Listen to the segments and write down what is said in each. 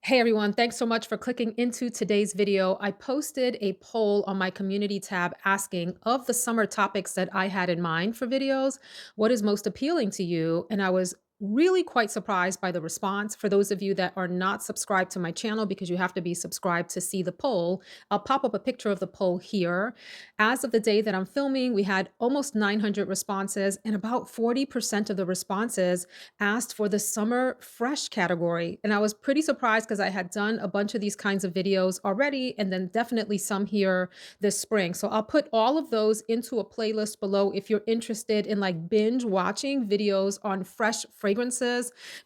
Hey everyone, thanks so much for clicking into today's video. I posted a poll on my community tab asking of the summer topics that I had in mind for videos, what is most appealing to you? And I was really quite surprised by the response. For those of you that are not subscribed to my channel, because you have to be subscribed to see the poll, I'll pop up a picture of the poll here. As of the day that I'm filming, we had almost 900 responses, and about 40% of the responses asked for the summer fresh category. And I was pretty surprised because I had done a bunch of these kinds of videos already, and then definitely some here this spring. So I'll put all of those into a playlist below if you're interested in like binge watching videos on fresh fragrances,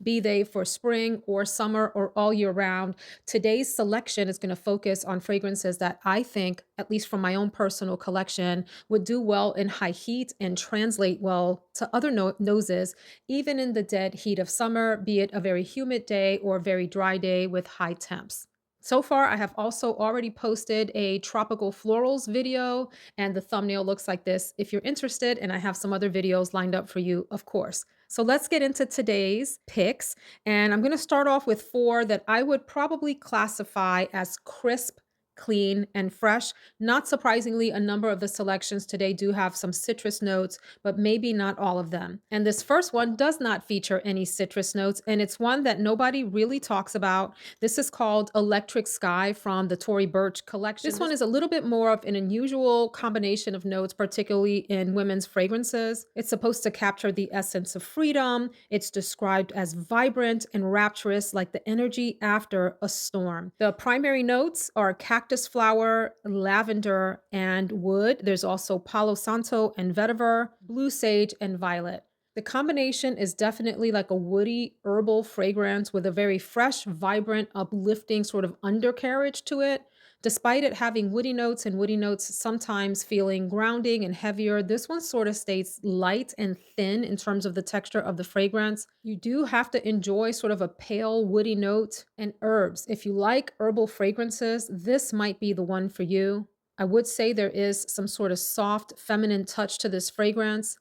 be they for spring or summer or all year round. Today's selection is going to focus on fragrances that I think, at least from my own personal collection, would do well in high heat and translate well to other noses even in the dead heat of summer, be it a very humid day or a very dry day with high temps. So far, I have also already posted a tropical florals video, and the thumbnail looks like this if you're interested, and I have some other videos lined up for you, of course. So let's get into today's picks, and I'm going to start off with four that I would probably classify as crisp, clean, and fresh. Not surprisingly, a number of the selections today do have some citrus notes, but maybe not all of them. And this first one does not feature any citrus notes, and it's one that nobody really talks about. This is called Electric Sky from the Tory Burch collection. This one is a little bit more of an unusual combination of notes, particularly in women's fragrances. It's supposed to capture the essence of freedom. It's described as vibrant and rapturous, like the energy after a storm. The primary notes are cactus flower, lavender, and wood. There's also Palo Santo and vetiver, blue sage, and violet. The combination is definitely like a woody herbal fragrance with a very fresh, vibrant, uplifting sort of undercarriage to it. Despite it having woody notes and woody notes sometimes feeling grounding and heavier, this one sort of stays light and thin in terms of the texture of the fragrance. You do have to enjoy sort of a pale woody note and herbs. If you like herbal fragrances, this might be the one for you. I would say there is some sort of soft feminine touch to this fragrance.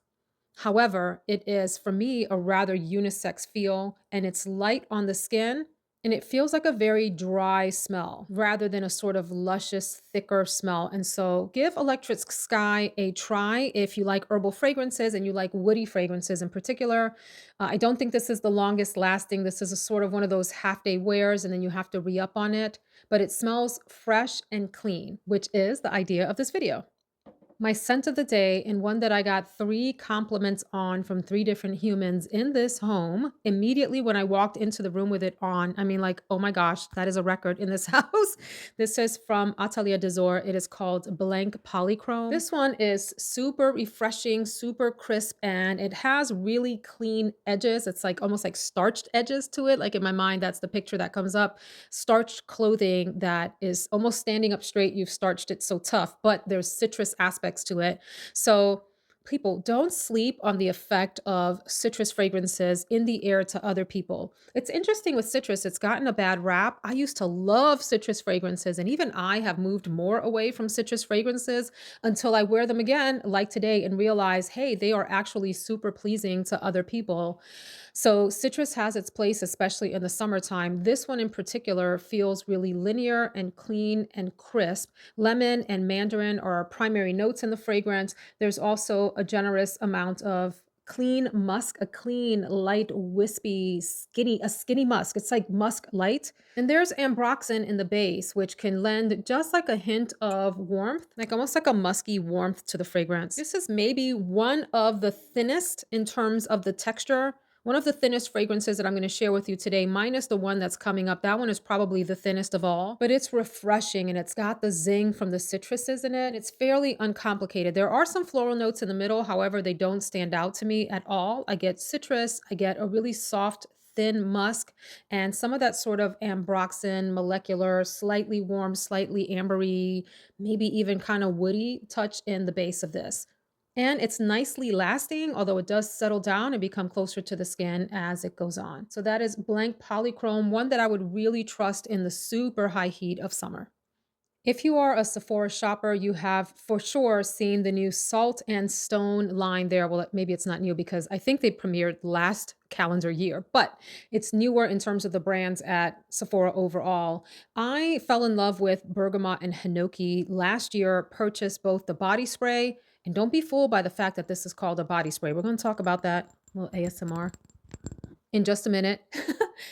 However, it is for me a rather unisex feel, and it's light on the skin, and it feels like a very dry smell rather than a sort of luscious, thicker smell. And so give Electric Sky a try if you like herbal fragrances and you like woody fragrances in particular. I don't think this is the longest lasting. This is a sort of one of those half day wears, and then you have to re up on it. But it smells fresh and clean, which is the idea of this video. My scent of the day, and one that I got three compliments on from three different humans in this home immediately when I walked into the room with it on. I mean, like, oh my gosh, that is a record in this house. This is from Atelier Desour. It is called BLANC Polychrome. This one is super refreshing, super crisp, and it has really clean edges. It's like almost like starched edges to it. Like in my mind, that's the picture that comes up. Starched clothing that is almost standing up straight. You've starched it so tough, but there's citrus aspects to it. So people don't sleep on the effect of citrus fragrances in the air to other people. It's interesting with citrus, it's gotten a bad rap. I used to love citrus fragrances, and even I have moved more away from citrus fragrances until I wear them again, like today, and realize, hey, they are actually super pleasing to other people. So citrus has its place, especially in the summertime. This one in particular feels really linear and clean and crisp. Lemon and mandarin are primary notes in the fragrance. There's also a generous amount of clean musk, a clean, light, wispy, a skinny musk. It's like musk light. And there's ambroxan in the base, which can lend just like a hint of warmth, like almost like a musky warmth to the fragrance. This is maybe one of the thinnest in terms of the texture, one of the thinnest fragrances that I'm going to share with you today, minus the one that's coming up. That one is probably the thinnest of all, but it's refreshing and it's got the zing from the citruses in it. It's fairly uncomplicated. There are some floral notes in the middle. However, they don't stand out to me at all. I get citrus. I get a really soft, thin musk, and some of that sort of ambroxan, molecular, slightly warm, slightly ambery, maybe even kind of woody touch in the base of this. And it's nicely lasting, although it does settle down and become closer to the skin as it goes on. So that is BLANC Polychrome, one that I would really trust in the super high heat of summer. If you are a Sephora shopper, you have for sure seen the new Salt and Stone line there. Well, maybe it's not new because I think they premiered last calendar year, but it's newer in terms of the brands at Sephora overall. I fell in love with Bergamot and HINOKI last year, purchased both the body spray, and don't be fooled by the fact that this is called a body spray. We're going to talk about that. Well, ASMR in just a minute.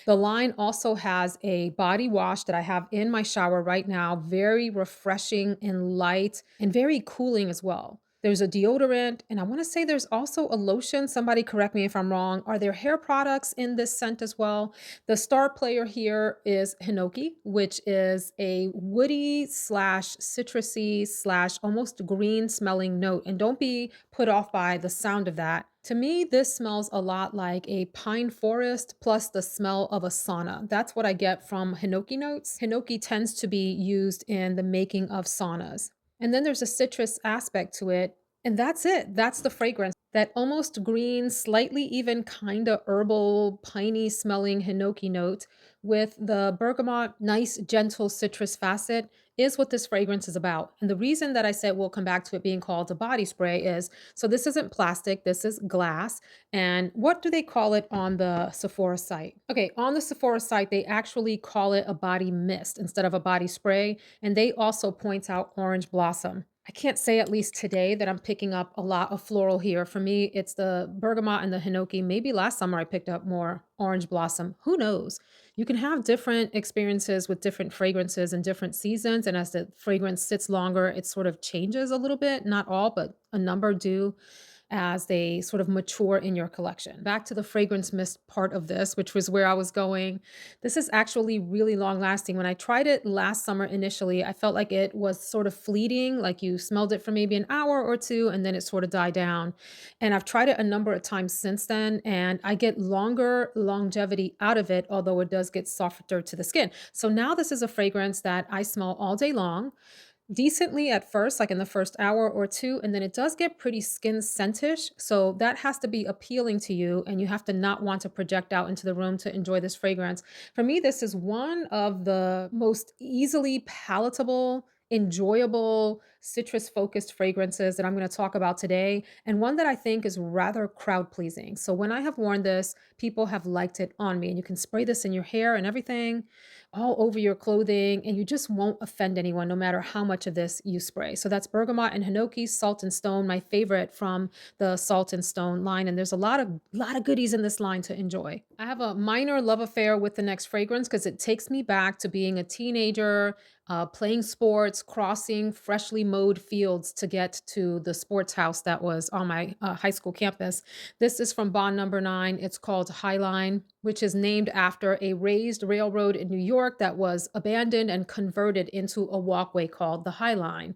The line also has a body wash that I have in my shower right now, very refreshing and light and very cooling as well. There's a deodorant, and I want to say there's also a lotion. Somebody correct me if I'm wrong. Are there hair products in this scent as well? The star player here is Hinoki, which is a woody slash citrusy slash almost green smelling note. And don't be put off by the sound of that. To me, this smells a lot like a pine forest plus the smell of a sauna. That's what I get from Hinoki notes. Hinoki tends to be used in the making of saunas. And then there's a citrus aspect to it. And that's it. That's the fragrance. That almost green, slightly even kind of herbal, piney smelling Hinoki note with the bergamot, nice, gentle citrus facet is what this fragrance is about. And the reason that I said we'll come back to it being called a body spray is so this isn't plastic, this is glass. And what do they call it on the Sephora site? Okay, on the Sephora site, they actually call it a body mist instead of a body spray. And they also point out orange blossom. I can't say at least today that I'm picking up a lot of floral here. For me, it's the bergamot and the hinoki. Maybe last summer I picked up more orange blossom. Who knows? You can have different experiences with different fragrances in different seasons. And as the fragrance sits longer, it sort of changes a little bit. Not all, but a number do as they sort of mature in your collection. Back to the fragrance mist part of this, which was where I was going. This is actually really long lasting. When I tried it last summer initially, I felt like it was sort of fleeting, like you smelled it for maybe an hour or two and then it sort of died down. And I've tried it a number of times since then, and I get longer longevity out of it, although it does get softer to the skin. So now this is a fragrance that I smell all day long decently at first, like in the first hour or two, and then it does get pretty skin scentish. So that has to be appealing to you, and you have to not want to project out into the room to enjoy this fragrance. For me, this is one of the most easily palatable, enjoyable, citrus focused fragrances that I'm going to talk about today, and one that I think is rather crowd pleasing. So when I have worn this, people have liked it on me, and you can spray this in your hair and everything all over your clothing, and you just won't offend anyone no matter how much of this you spray. So that's bergamot and hinoki, salt and stone, my favorite from the Salt and Stone line. And there's a lot of goodies in this line to enjoy. I have a minor love affair with the next fragrance because it takes me back to being a teenager, playing sports, crossing freshly mowed fields to get to the sports house that was on my high school campus. This is from Bond Number 9. It's called Highline, which is named after a raised railroad in New York that was abandoned and converted into a walkway called the High Line.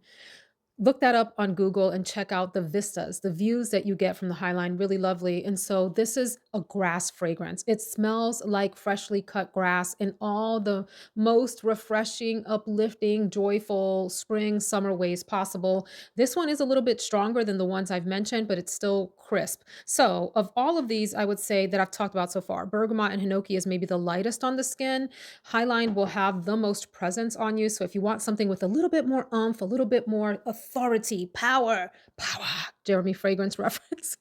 Look that up on Google and check out the vistas, the views that you get from the Highline, really lovely. And so this is a grass fragrance. It smells like freshly cut grass in all the most refreshing, uplifting, joyful spring, summer ways possible. This one is a little bit stronger than the ones I've mentioned, but it's still crisp. So of all of these, I would say that I've talked about so far, bergamot and hinoki is maybe the lightest on the skin. Highline will have the most presence on you. So if you want something with a little bit more oomph, a little bit more authority, power, Jeremy Fragrance reference,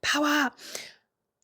power.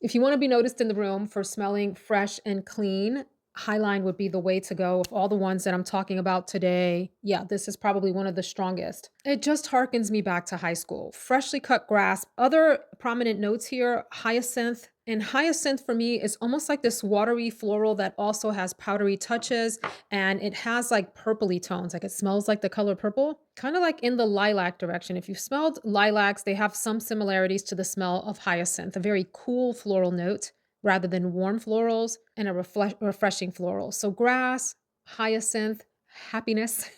If you want to be noticed in the room for smelling fresh and clean, Highline would be the way to go. Of all the ones that I'm talking about today, yeah, this is probably one of the strongest. It just harkens me back to high school. Freshly cut grass. Other prominent notes here, hyacinth. And hyacinth for me is almost like this watery floral that also has powdery touches, and it has like purpley tones. Like it smells like the color purple, kind of like in the lilac direction. If you've smelled lilacs, they have some similarities to the smell of hyacinth, a very cool floral note rather than warm florals and a refreshing floral. So grass, hyacinth, happiness.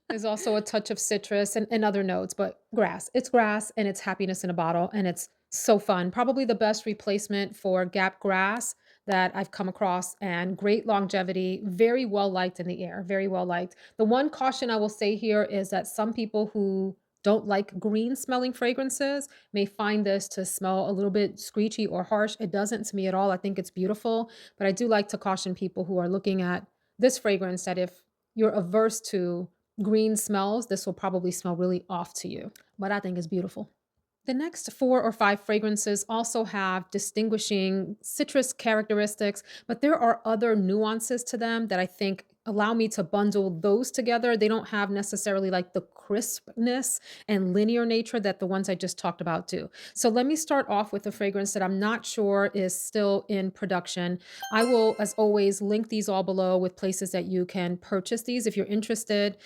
There's also a touch of citrus and other notes, but grass. It's grass and it's happiness in a bottle, and it's so fun. Probably the best replacement for Gap grass that I've come across, and great longevity, very well liked in the air, very well liked. The one caution I will say here is that some people who don't like green smelling fragrances may find this to smell a little bit screechy or harsh. It doesn't to me at all. I think it's beautiful, but I do like to caution people who are looking at this fragrance that if you're averse to green smells, this will probably smell really off to you, but I think it's beautiful. The next 4 or 5 fragrances also have distinguishing citrus characteristics, but there are other nuances to them that I think allow me to bundle those together. They don't have necessarily like the crispness and linear nature that the ones I just talked about do. So let me start off with a fragrance that I'm not sure is still in production. I will, as always, link these all below with places that you can purchase these if you're interested.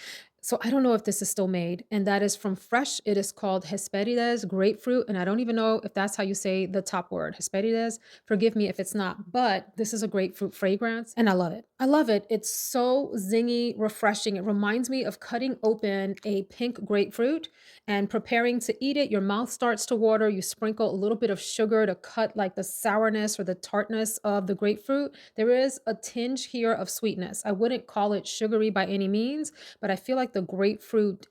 So I don't know if this is still made, and that is from Fresh. It is called Hesperides Grapefruit, and I don't even know if that's how you say the top word, Hesperides. Forgive me if it's not, but this is a grapefruit fragrance, and I love it. I love it. It's so zingy, refreshing. It reminds me of cutting open a pink grapefruit and preparing to eat it. Your mouth starts to water. You sprinkle a little bit of sugar to cut like the sourness or the tartness of the grapefruit. There is a tinge here of sweetness. I wouldn't call it sugary by any means, but I feel like the grapefruit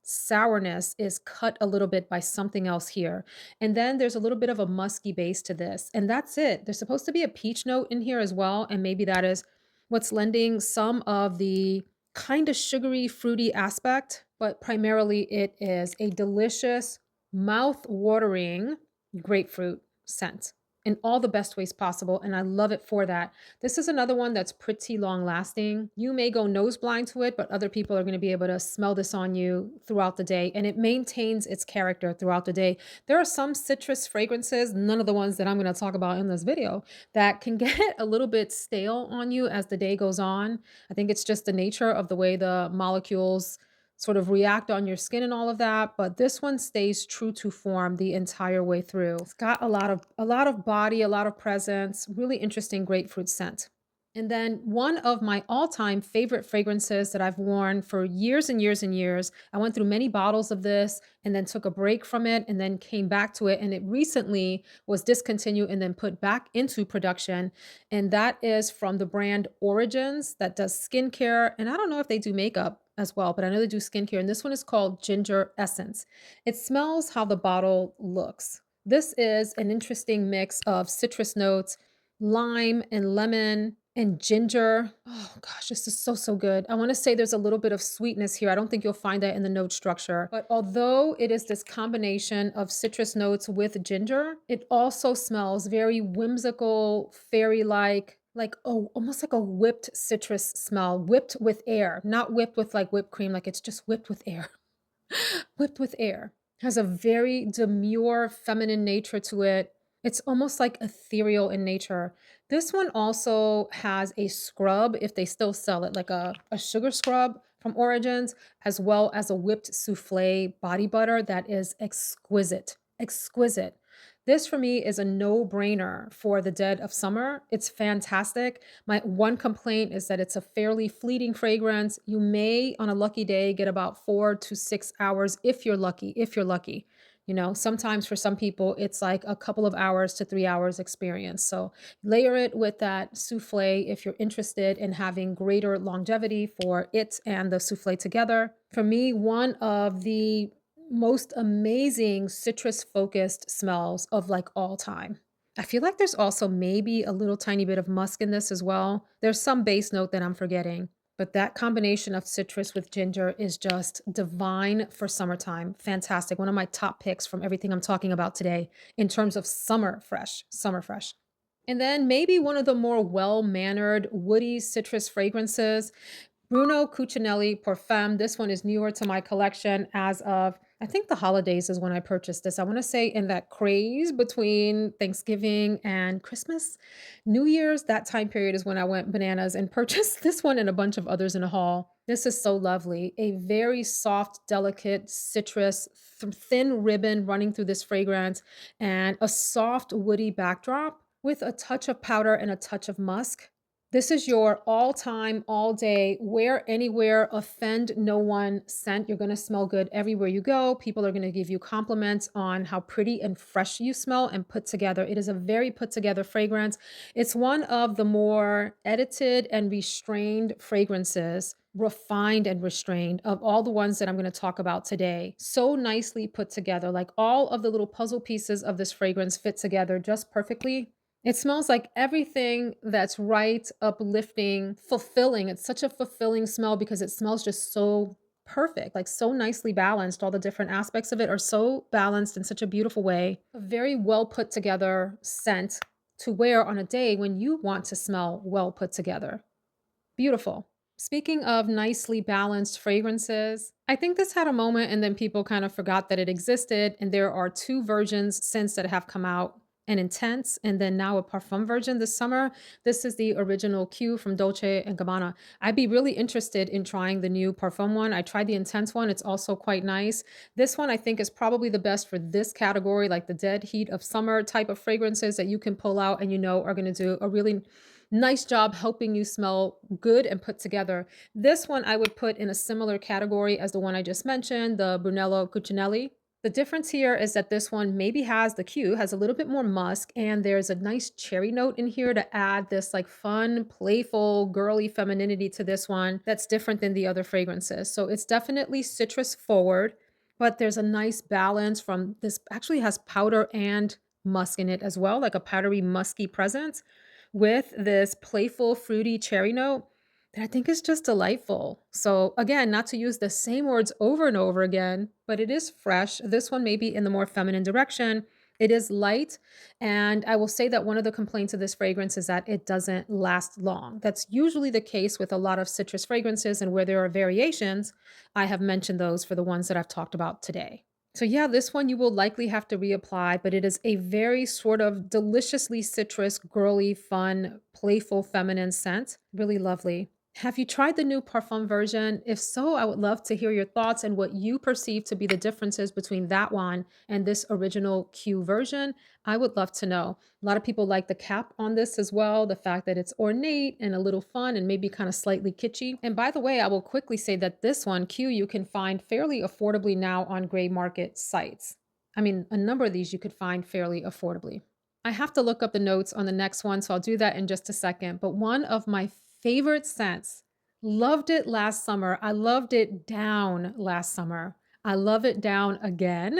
sourness is cut a little bit by something else here. And then there's a little bit of a musky base to this. And that's it. There's supposed to be a peach note in here as well. And maybe that is what's lending some of the kind of sugary, fruity aspect. But primarily, it is a delicious, mouth watering grapefruit scent in all the best ways possible. And I love it for that. This is another one that's pretty long lasting. You may go nose blind to it, but other people are going to be able to smell this on you throughout the day, and it maintains its character throughout the day. There are some citrus fragrances, none of the ones that I'm going to talk about in this video, that can get a little bit stale on you as the day goes on. I think it's just the nature of the way the molecules sort of react on your skin and all of that, but this one stays true to form the entire way through. It's got a lot of body, a lot of presence, really interesting grapefruit scent. And then one of my all-time favorite fragrances that I've worn for years and years and years. I went through many bottles of this and then took a break from it and then came back to it, and it recently was discontinued and then put back into production. And that is from the brand Origins that does skincare, and I don't know if they do makeup as well, but I know they do skincare, and this one is called Ginger Essence. It smells how the bottle looks. This is an interesting mix of citrus notes, lime and lemon and ginger. Oh gosh, this is so, so good. I want to say there's a little bit of sweetness here. I don't think you'll find that in the note structure. But although it is this combination of citrus notes with ginger, it also smells very whimsical, fairy-like, like, oh, almost like a whipped citrus smell, whipped with air, not whipped with like whipped cream, like it's just whipped with air. Whipped with air. Has a very demure feminine nature to it. It's almost like ethereal in nature. This one also has a scrub, if they still sell it, like a sugar scrub from Origins, as well as a whipped souffle body butter that is exquisite. Exquisite. This for me is a no-brainer for the dead of summer. It's fantastic. My one complaint is that it's a fairly fleeting fragrance. You may, on a lucky day, get about 4 to 6 hours if you're lucky, if you're lucky. Sometimes for some people, it's like a couple of hours to 3 hours experience. So layer it with that souffle if you're interested in having greater longevity for it and the souffle together. For me, one of the most amazing citrus focused smells of like all time. I feel like there's also maybe a little tiny bit of musk in this as well. There's some base note that I'm forgetting, but that combination of citrus with ginger is just divine for summertime. Fantastic. One of my top picks from everything I'm talking about today in terms of summer fresh, summer fresh. And then maybe one of the more well-mannered woody citrus fragrances, Bruno Coochinelli Parfum. This one is newer to my collection as of, I think the holidays is when I purchased this. I want to say in that craze between Thanksgiving and Christmas. New Year's, that time period is when I went bananas and purchased this one and a bunch of others in a haul. This is so lovely. A very soft, delicate citrus, thin ribbon running through this fragrance, and a soft, woody backdrop with a touch of powder and a touch of musk. This is your all time, all day, wear anywhere, offend no one scent. You're going to smell good everywhere you go. People are going to give you compliments on how pretty and fresh you smell and put together. It is a very put together fragrance. It's one of the more edited and restrained fragrances, refined and restrained, of all the ones that I'm going to talk about today. So nicely put together. Like all of the little puzzle pieces of this fragrance fit together just perfectly. It smells like everything that's right, uplifting, fulfilling. It's such a fulfilling smell because it smells just so perfect, like so nicely balanced. All the different aspects of it are so balanced in such a beautiful way. A very well put together scent to wear on a day when you want to smell well put together. Beautiful. Speaking of nicely balanced fragrances, I think this had a moment and then people kind of forgot that it existed. And there are two versions since that have come out, an intense and then now a parfum version this summer. This is the original Q from Dolce and Gabbana. I'd be really interested in trying the new parfum one. I tried the intense one. It's also quite nice. This one I think is probably the best for this category, like the dead heat of summer type of fragrances that you can pull out and you know are going to do a really nice job helping you smell good and put together. This one I would put in a similar category as the one I just mentioned, the Brunello Cucinelli. The difference here is that this one maybe has the Q, has a little bit more musk, and there's a nice cherry note in here to add this like fun, playful, girly femininity to this one that's different than the other fragrances. So it's definitely citrus forward, but there's a nice balance from this actually has powder and musk in it as well, like a powdery musky presence with this playful, fruity cherry note that I think is just delightful. So, again, not to use the same words over and over again, but it is fresh. This one may be in the more feminine direction. It is light. And I will say that one of the complaints of this fragrance is that it doesn't last long. That's usually the case with a lot of citrus fragrances, and where there are variations, I have mentioned those for the ones that I've talked about today. So yeah, this one you will likely have to reapply, but it is a very sort of deliciously citrus, girly, fun, playful, feminine scent. Really lovely. Have you tried the new parfum version? If so, I would love to hear your thoughts and what you perceive to be the differences between that one and this original Q version. I would love to know. A lot of people like the cap on this as well, the fact that it's ornate and a little fun and maybe kind of slightly kitschy. And by the way, I will quickly say that this one, Q, you can find fairly affordably now on gray market sites. I mean, a number of these you could find fairly affordably. I have to look up the notes on the next one, so I'll do that in just a second. But one of my favorite scents, loved it last summer. I loved it down last summer. I love it down again,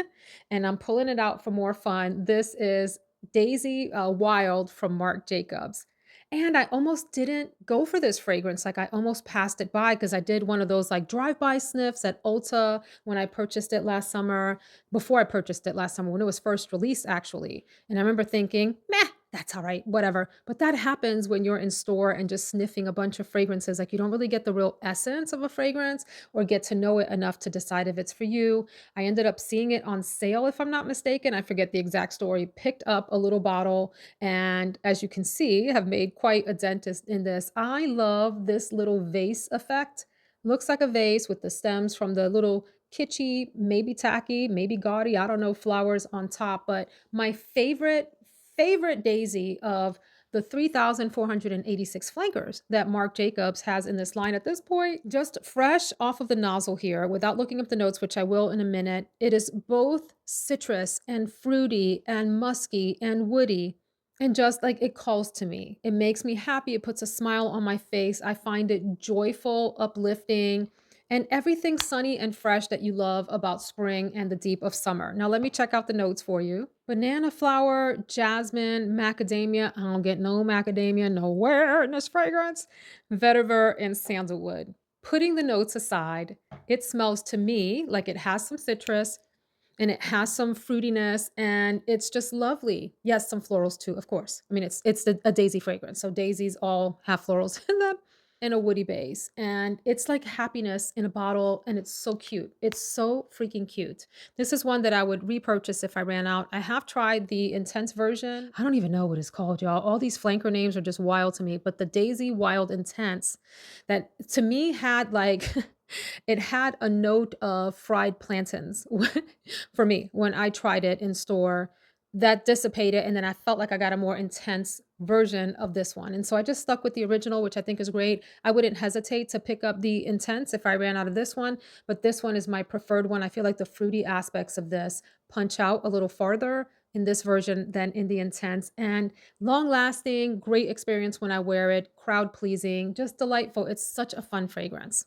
and I'm pulling it out for more fun. This is Daisy Wild from Marc Jacobs. And I almost didn't go for this fragrance. Like I almost passed it by because I did one of those like drive-by sniffs at Ulta when I purchased it last summer, before I purchased it last summer, when it was first released, actually. And I remember thinking, meh, that's all right, whatever. But that happens when you're in store and just sniffing a bunch of fragrances. Like you don't really get the real essence of a fragrance or get to know it enough to decide if it's for you. I ended up seeing it on sale, if I'm not mistaken. I forget the exact story. Picked up a little bottle, and as you can see, have made quite a dentist in this. I love this little vase effect. Looks like a vase with the stems from the little kitschy, maybe tacky, maybe gaudy, I don't know, flowers on top. But my favorite daisy of the 3,486 flankers that Marc Jacobs has in this line at this point, just fresh off of the nozzle here, without looking up the notes, which I will in a minute. It is both citrus and fruity and musky and woody. And just like it calls to me, it makes me happy. It puts a smile on my face. I find it joyful, uplifting, and everything sunny and fresh that you love about spring and the deep of summer. Now, let me check out the notes for you. Banana flower, jasmine, macadamia. I don't get no macadamia nowhere in this fragrance. Vetiver and sandalwood. Putting the notes aside, it smells to me like it has some citrus and it has some fruitiness and it's just lovely. Yes, some florals too, of course. I mean, a daisy fragrance. So daisies all have florals in them and a woody base. And it's like happiness in a bottle and it's so cute. It's so freaking cute. This is one that I would repurchase if I ran out. I have tried the intense version. I don't even know what it's called, y'all. All these flanker names are just wild to me, but the Daisy Wild Intense that to me had like it had a note of fried plantains for me when I tried it in store. That dissipated, and then I felt like I got a more intense version of this one. And so I just stuck with the original, which I think is great. I wouldn't hesitate to pick up the intense if I ran out of this one, but this one is my preferred one. I feel like the fruity aspects of this punch out a little farther in this version than in the intense, and long lasting, great experience when I wear it, crowd pleasing, just delightful. It's such a fun fragrance.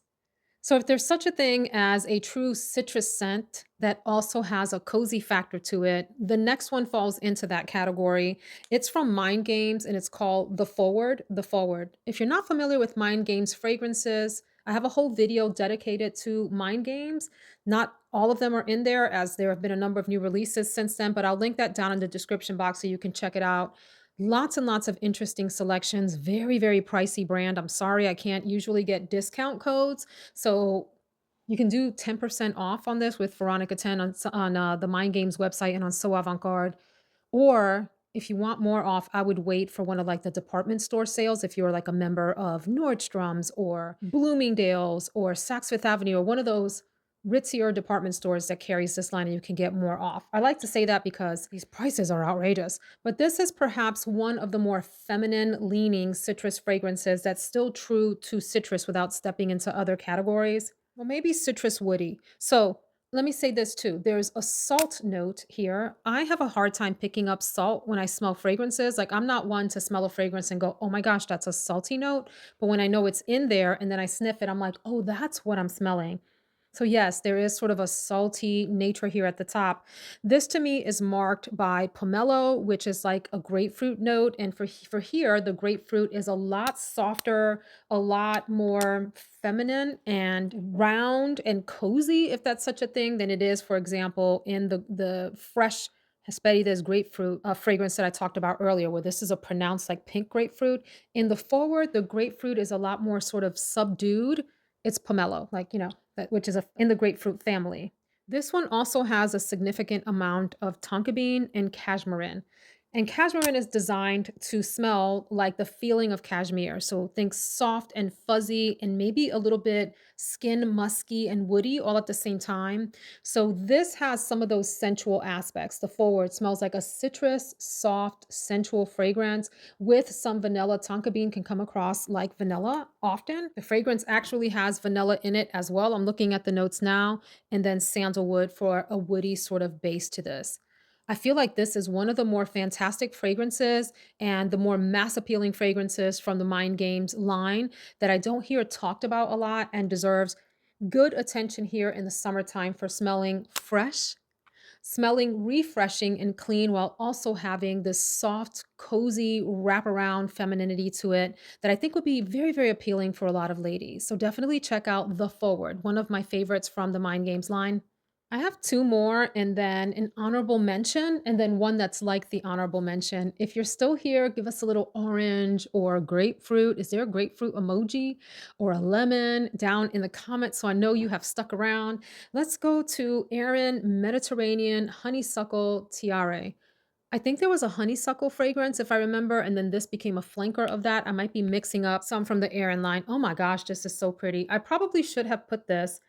So, if there's such a thing as a true citrus scent that also has a cozy factor to it, the next one falls into that category. It's from Mind Games and it's called The Forward. The Forward. If you're not familiar with Mind Games fragrances, I have a whole video dedicated to mind games. Not all of them are in there as there have been a number of new releases since then, but I'll link that down in the description box so you can check it out. Lots and lots of interesting selections. Very, very pricey brand. I'm sorry I can't usually get discount codes. So you can do 10% off on this with Veronica 10 on the Mind Games website and on So Avant Garde. Or if you want more off, I would wait for one of like the department store sales if you're like a member of Nordstrom's or Bloomingdale's or Saks Fifth Avenue or one of those ritzier department stores that carries this line and you can get more off. I like to say that because these prices are outrageous. But this is perhaps one of the more feminine leaning citrus fragrances that's still true to citrus without stepping into other categories. Well, maybe citrus woody. So let me say this too. There's a salt note here. I have a hard time picking up salt when I smell fragrances. Like, I'm not one to smell a fragrance and go, oh my gosh, that's a salty note. But when I know it's in there and then I sniff it, I'm like, oh, that's what I'm smelling. So yes, there is sort of a salty nature here at the top. This to me is marked by pomelo, which is like a grapefruit note. And for here, the grapefruit is a lot softer, a lot more feminine and round and cozy, if that's such a thing, than it is, for example, in the fresh Hesperides grapefruit fragrance that I talked about earlier, where this is a pronounced like pink grapefruit. In the forward, the grapefruit is a lot more sort of subdued. It's pomelo, like, that which is in the grapefruit family. This one also has a significant amount of tonka bean and cashmere. And cashmere is designed to smell like the feeling of cashmere. So think soft and fuzzy and maybe a little bit skin musky and woody all at the same time. So this has some of those sensual aspects. The forward smells like a citrus, soft, sensual fragrance with some vanilla. Tonka bean can come across like vanilla often. The fragrance actually has vanilla in it as well. I'm looking at the notes now, and then sandalwood for a woody sort of base to this. I feel like this is one of the more fantastic fragrances and the more mass appealing fragrances from the Mind Games line that I don't hear talked about a lot and deserves good attention here in the summertime for smelling fresh, smelling refreshing and clean while also having this soft, cozy wraparound femininity to it that I think would be very, very appealing for a lot of ladies. So definitely check out The Forward, one of my favorites from the Mind Games line. I have two more and then an honorable mention, and then one that's like the honorable mention. If you're still here, give us a little orange or grapefruit. Is there a grapefruit emoji or a lemon down in the comments so I know you have stuck around? Let's go to Aerin Mediterranean Honeysuckle Tiare. I think there was a honeysuckle fragrance, if I remember, and then this became a flanker of that. I might be mixing up some from the Aerin line. Oh my gosh, this is so pretty. I probably should have put this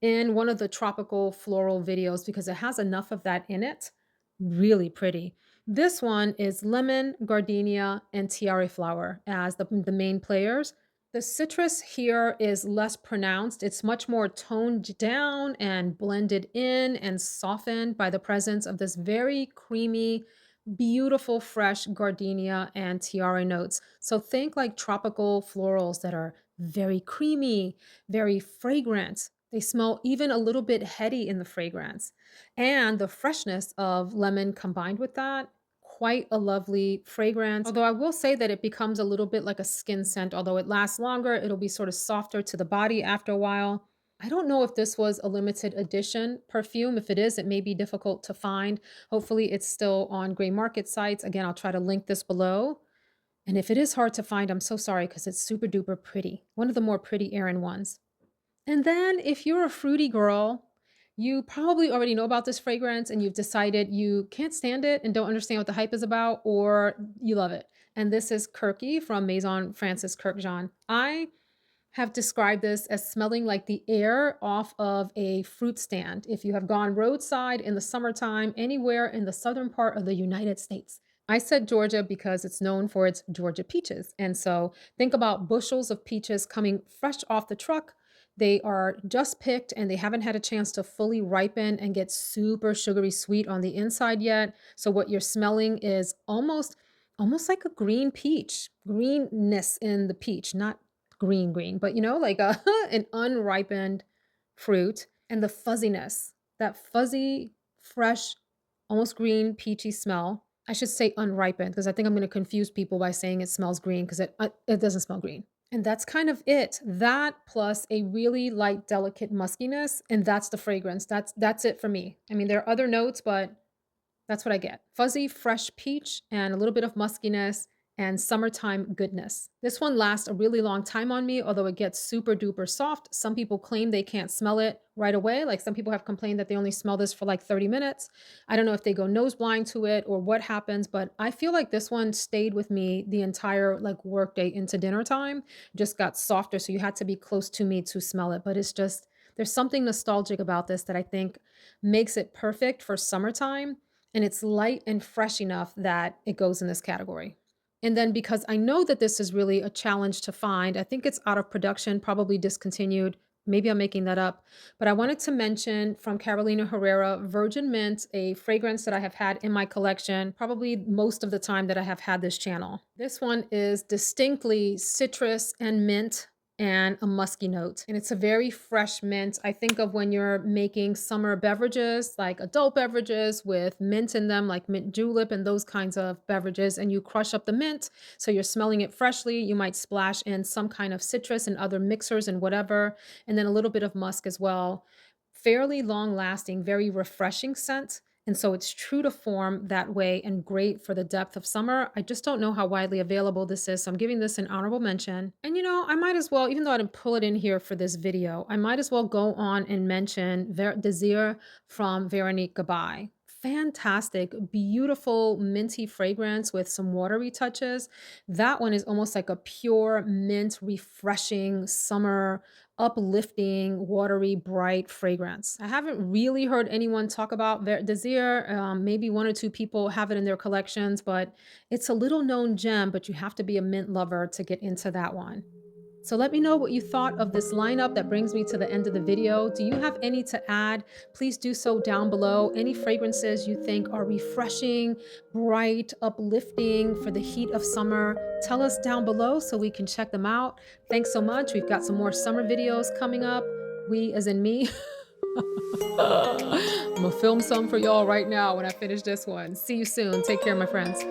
in one of the tropical floral videos because it has enough of that in it. Really pretty. This one is lemon, gardenia, and tiare flower as the main players. The citrus here is less pronounced. It's much more toned down and blended in and softened by the presence of this very creamy, beautiful, fresh gardenia and tiare notes. So think like tropical florals that are very creamy, very fragrant. They smell even a little bit heady in the fragrance. And the freshness of lemon combined with that, quite a lovely fragrance. Although I will say that it becomes a little bit like a skin scent. Although it lasts longer, it'll be sort of softer to the body after a while. I don't know if this was a limited edition perfume. If it is, it may be difficult to find. Hopefully, it's still on gray market sites. Again, I'll try to link this below. And if it is hard to find, I'm so sorry because it's super duper pretty. One of the more pretty Aerin ones. And then if you're a fruity girl, you probably already know about this fragrance and you've decided you can't stand it and don't understand what the hype is about, or you love it. And this is Kirky from Maison Francis Kurkdjian. I have described this as smelling like the air off of a fruit stand. If you have gone roadside in the summertime, anywhere in the southern part of the United States. I said Georgia because it's known for its Georgia peaches. And so think about bushels of peaches coming fresh off the truck. They are just picked and they haven't had a chance to fully ripen and get super sugary sweet on the inside yet. So what you're smelling is almost like a green peach, greenness in the peach, not green, but like a an unripened fruit and the fuzziness, that fuzzy, fresh, almost green, peachy smell. I should say unripened because I think I'm going to confuse people by saying it smells green because it doesn't smell green. And that's kind of it. That plus a really light, delicate muskiness, and that's the fragrance. That's it for me. I mean, there are other notes, but that's what I get. Fuzzy, fresh peach, and a little bit of muskiness and summertime goodness. This one lasts a really long time on me, although it gets super duper soft. Some people claim they can't smell it right away. Like some people have complained that they only smell this for like 30 minutes. I don't know if they go nose blind to it or what happens, but I feel like this one stayed with me the entire like workday into dinner time. Just got softer. So you had to be close to me to smell it. But it's just, there's something nostalgic about this that I think makes it perfect for summertime, and it's light and fresh enough that it goes in this category. And then because I know that this is really a challenge to find, I think it's out of production, probably discontinued. Maybe I'm making that up. But I wanted to mention from Karolina Herrera, Virgin Mint, a fragrance that I have had in my collection probably most of the time that I have had this channel. This one is distinctly citrus and mint and a musky note. And it's a very fresh mint. I think of when you're making summer beverages, like adult beverages with mint in them, like mint julep and those kinds of beverages, and you crush up the mint. So you're smelling it freshly. You might splash in some kind of citrus and other mixers and whatever, and then a little bit of musk as well. Fairly long lasting, very refreshing scent. And so it's true to form that way and great for the depth of summer. I just don't know how widely available this is. So I'm giving this an honorable mention. And I might as well, even though I didn't pull it in here for this video, I might as well go on and mention Desour from Veronique Gabai. Fantastic, beautiful minty fragrance with some watery touches. That one is almost like a pure mint, refreshing summer, uplifting, watery, bright fragrance. I haven't really heard anyone talk about Desir. Maybe one or two people have it in their collections, but it's a little known gem, but you have to be a mint lover to get into that one. So let me know what you thought of this lineup. That brings me to the end of the video. Do you have any to add? Please do so down below. Any fragrances you think are refreshing, bright, uplifting for the heat of summer, tell us down below so we can check them out. Thanks so much. We've got some more summer videos coming up. We, as in me. I'm gonna film some for y'all right now when I finish this one. See you soon. Take care, my friends.